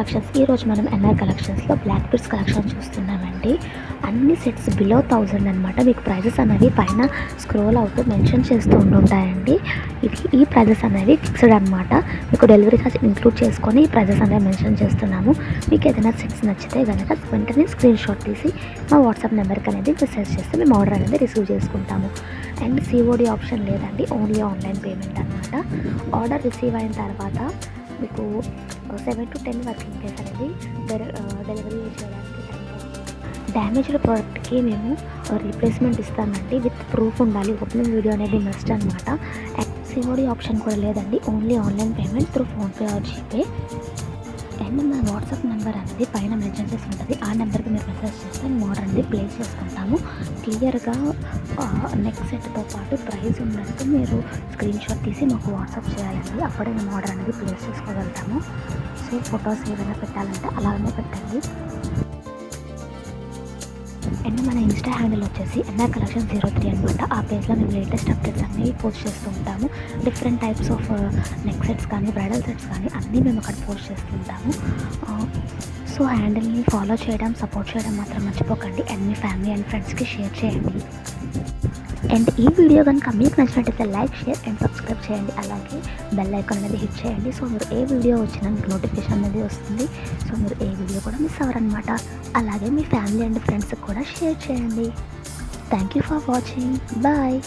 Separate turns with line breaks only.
Collections. ఈరోజు మనం NR కలెక్షన్స్లో బ్లాక్ బీడ్స్ కలెక్షన్ చూస్తున్నామండి. అన్ని సెట్స్ బిలో 1000 అనమాట. మీకు ప్రైజెస్ అనేవి పైన స్క్రోల్ అవుతూ మెన్షన్ చేస్తూ ఉంటుంటాయండి. ఈ ప్రైజెస్ అనేవి ఫిక్స్డ్ అనమాట. మీకు డెలివరీ ఛార్జ్ ఇంక్లూడ్ చేసుకొని ఈ ప్రైజెస్ అనేవి మెన్షన్ చేస్తున్నాము. మీకు ఏదైనా సెట్స్ నచ్చితే కనుక వెంటనే స్క్రీన్ షాట్ తీసి మా వాట్సాప్ నెంబర్కి అనేది మెసేజ్ చేస్తే మేము ఆర్డర్ అనేది రిసీవ్ చేసుకుంటాము. అండ్ సిఓడి ఆప్షన్ లేదండి, ఓన్లీ ఆన్లైన్ పేమెంట్ అనమాట. ఆర్డర్ రిసీవ్ అయిన తర్వాత మీకు 7 to 10 వర్కింగ్ డేస్ అనేది డెలివరీ చేయడానికి టైం అవుతుంది. డ్యామేజ్డ్ ప్రోడక్ట్కి మేము రీప్లేస్మెంట్ ఇస్తామండి. విత్ ప్రూఫ్ ఉండాలి. ఓపెనింగ్ వీడియో అనేది మస్ట్ అనమాట. సిఓడి ఆప్షన్ కూడా లేదండి, only online payment through PhonePe are GPay. And మన వాట్సాప్ నెంబర్ అనేది పైన మెన్షన్ చేసి ఉంటుంది. ఆ నెంబర్కి మీరు మెసేజ్ చేస్తే మేము ఆర్డర్ అనేది ప్లేస్ చేసుకుంటాము. క్లియర్గా నెక్ సెట్తో పాటు ప్రైస్ ఉన్నట్టు మీరు స్క్రీన్ షాట్ తీసి మాకు వాట్సాప్ చేయాలండి. అప్పుడే మేము ఆర్డర్ అనేది ప్లేస్ చేసుకోగలుగుతాము. సో ఫొటోస్ ఏదైనా పెట్టాలంటే అలానే పెట్టండి. అండ్ మన ఇన్స్టా హ్యాండిల్ వచ్చేసి ఎన్ఆర్ కలెక్షన్ 03 అనమాట. ఆ పేజ్లో మేము లేటెస్ట్ అప్డేట్స్ అన్నీ పోస్ట్ చేస్తూ ఉంటాము. Different types of neck sets కానీ బ్రైడల్ సెట్స్ కానీ అన్నీ మేము అక్కడ పోస్ట్ చేస్తుంటాము. సో హ్యాండిల్ని ఫాలో చేయడం, సపోర్ట్ చేయడం మాత్రం మర్చిపోకండి. అండ్ మీ ఫ్యామిలీ అండ్ ఫ్రెండ్స్కి షేర్ చేయండి. అండ్ ఈ వీడియో కనుక మీకు నచ్చినట్టయితే లైక్, షేర్ అండ్ సబ్స్క్రైబ్ చేయండి. అలాగే బెల్ ఐకాన్ అనేది హిట్ చేయండి. సో మీరు ఏ వీడియో వచ్చినా మీకు నోటిఫికేషన్ అనేది వస్తుంది. సో మీరు ఏ వీడియో కూడా మిస్ అవ్వరనమాట. అలాగే మీ ఫ్యామిలీ అండ్ ఫ్రెండ్స్కి కూడా షేర్ చేయండి. Thank you for watching. Bye.